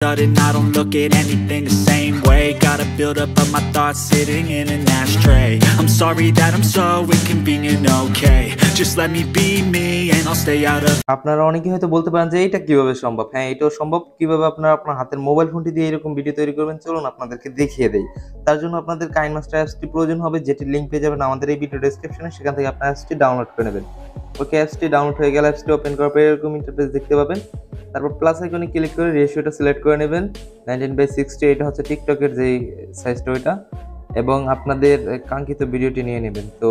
Sudden, I don't look at anything the same way. Gotta build up of my thoughts sitting in an ashtray. I'm sorry that I'm so inconvenient, okay. Just let me be me and I'll stay out of. আপনারা অনেকে হয়তো বলতে পারেন যে এটা কিভাবে সম্ভব। হ্যাঁ, এটাও সম্ভব। কিভাবে আপনারা আপনার হাতের মোবাইল ফোনটি দিয়ে এরকম ভিডিও তৈরি করবেন, চলুন আপনাদেরকে দেখিয়ে দেই। তার জন্য আপনাদের কাইনমাস্টার অ্যাপসটি প্রয়োজন হবে, যেটির লিংক পেয়ে যাবেন আমাদের এই ভিডিও ডেসক্রিপশনে। সেখান থেকে আপনার অ্যাপসটি ডাউনলোড করে নেবেন। ওকে, অ্যাপসটি ডাউনলোড হয়ে গেলে অ্যাপসটি ওপেন করার পরে এরকম ইন্টারফেস দেখতে পাবেন। তারপর প্লাস আইকনে ক্লিক করে রেশিওটা সিলেক্ট করে নেবেন 19/60। এটা হচ্ছে টিকটকের যেই সাইজটা ওইটা, এবং আপনাদের কাঙ্ক্ষিত ভিডিওটি নিয়ে নেবেন। তো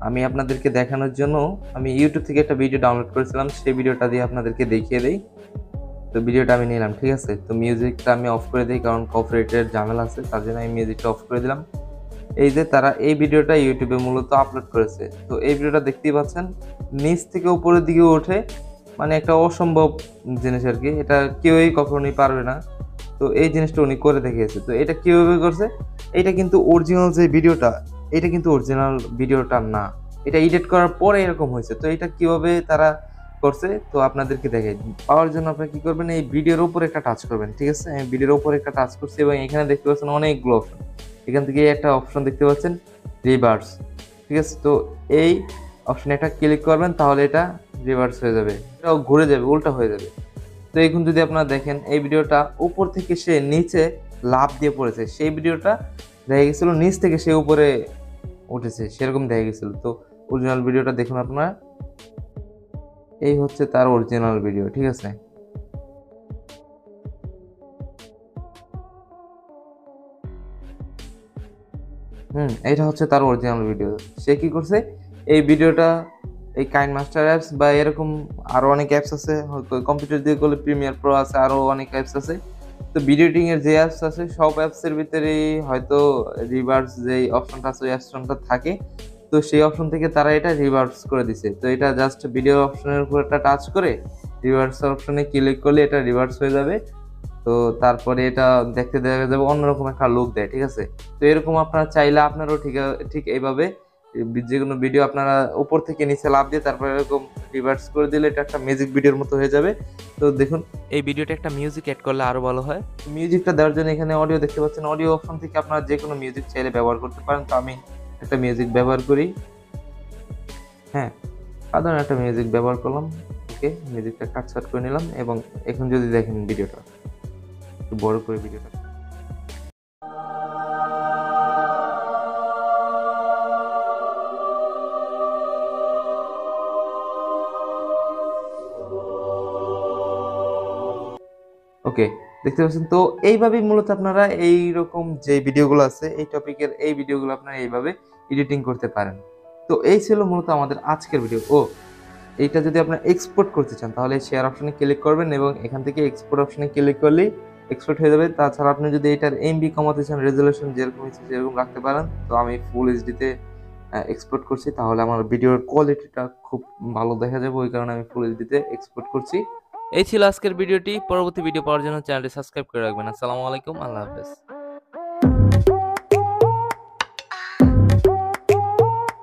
আমি আপনাদেরকে দেখানোর জন্য আমি ইউটিউব থেকে একটা ভিডিও ডাউনলোড করেছিলাম, সেই ভিডিওটা দিয়ে আপনাদেরকে দেখিয়ে দেই। তো ভিডিওটা আমি নিলাম, ঠিক আছে। তো মিউজিকটা আমি অফ করে দিই, কারণ কপিরাইটের ঝামেলা আছে, তার জন্য আমি মিউজিকটা অফ করে দিলাম। এই যে তারা এই ভিডিওটা ইউটিউবে মূলত আপলোড করেছে। তো এই ভিডিওটা দেখতেই পাচ্ছেন, নিচ থেকে উপরের দিকে ওঠে, মানে একটা অসম্ভব জিনিস আর কি। এটা কেউই কখনোই পারবে না। তো এই জিনিসটা উনি করে দেখিয়েছে। তো এটা কীভাবে করছে, এটা কিন্তু অরিজিনাল যে ভিডিওটা, এটা কিন্তু অরিজিনাল ভিডিওটা না, এটা এডিট করার পরে এরকম হয়েছে। তো এটা কিভাবে তারা করছে তো আপনাদেরকে দেখাই। পাওয়ার জন্য আপনারা কি করবেন, এই ভিডিওর উপরে একটা টাচ করবেন, ঠিক আছে। আমি ভিডিওর উপরে একটা টাচ করছি এবং এখানে দেখতে পাচ্ছেন অনেকগুলো অপশন। এখান থেকে একটা অপশন দেখতে পাচ্ছেন রিভার্স, ঠিক আছে। তো এই অপশনে একটা ক্লিক করবেন, তাহলে এটা রিভার্স হয়ে যাবে, এটাও ঘুরে যাবে, উল্টা হয়ে যাবে। তো এখন যদি আপনারা দেখেন, এই ভিডিওটা উপর থেকে সে নিচে লাফ দিয়ে পড়েছে, সেই ভিডিওটা দেখা গেছিল নিচ থেকে সে উপরে উঠেছে, সেরকম দেখা গেছিল। তো অরিজিনাল ভিডিওটা দেখুন আপনারা, এই হচ্ছে তার অরিজিনাল ভিডিও, ঠিক আছে। এটা হচ্ছে তার অরিজিনাল ভিডিও। সে কি করছে, এই ভিডিওটা এই কাইনমাস্টার অ্যাপস বা এরকম আরো অনেক অ্যাপস আছে, কম্পিউটার দিয়ে করলে প্রিমিয়ার প্রো আছে, আরো অনেক অ্যাপস আছে। তো ভিডিও এডিটিং এর যে অ্যাপস আছে সব অ্যাপসের ভিতরেই হয়তো রিভার্স যে অপশনটা আছে ওই অপশনটা থাকে। তো সেই অপশন থেকে তারা এটা রিভার্স করে দিছে। তো এটা জাস্ট ভিডিও অপশনের উপর একটা টাচ করে রিভার্স অপশনে ক্লিক করলে এটা রিভার্স হয়ে যাবে। তো তারপরে এটা দেখতে দেখা যাবে অন্যরকম একটা লুক দেয়, ঠিক আছে। তো এরকম আপনারা চাইলে আপনারাও ঠিক এইভাবে যে কোনো ভিডিও আপনারা উপর থেকে নিচে লাফ দিয়ে তারপরে এরকম রিভার্স করে দিলে এটা একটা মিউজিক ভিডিওর মতো হয়ে যাবে। তো দেখুন, এই ভিডিওটা একটা মিউজিক অ্যাড করলে আরো ভালো হয়। মিউজিকটা দেওয়ার জন্য এখানে অডিও দেখতে পাচ্ছেন, অডিও অপশন থেকে আপনারা যে কোনো মিউজিক চাইলে ব্যবহার করতে পারেন। তো আমি একটা মিউজিক ব্যবহার করি, হ্যাঁ, সাধারণ একটা মিউজিক ব্যবহার করলাম। ওকে, মিউজিকটা কাট করে নিলাম, এবং এখন যদি দেখেন ভিডিওটা একটু বড় করে ভিডিওটা। ওকে, দেখতে পাচ্ছেন। তো এইভাবেই মূলত আপনারা এইরকম যে ভিডিওগুলো আছে এই টপিকের, এই ভিডিওগুলো আপনারা এইভাবে এডিটিং করতে পারেন। তো এই ছিল মূলত আমাদের আজকের ভিডিও। এইটা যদি আপনারা এক্সপোর্ট করতে চান তাহলে শেয়ার অপশনে ক্লিক করবেন, এবং এখান থেকে এক্সপোর্ট অপশনে ক্লিক করলেই এক্সপোর্ট হয়ে যাবে। তাছাড়া আপনি যদি এটার এমবি কমাতে চান, রেজুলেশন যেরকম ইচ্ছে সেরকম রাখতে পারেন। তো আমি ফুল এইচডিতে এক্সপোর্ট করছি, তাহলে আমার ভিডিওর কোয়ালিটিটা খুব ভালো দেখা যাবে, ওই কারণে আমি ফুল এইচডিতে এক্সপোর্ট করছি। এই ছিল আজকের ভিডিওটি। পরবর্তী ভিডিও পাওয়ার জন্য চ্যানেলটি সাবস্ক্রাইব করে রাখবেন। আসসালামু আলাইকুম, আল্লাহ হাফেজ।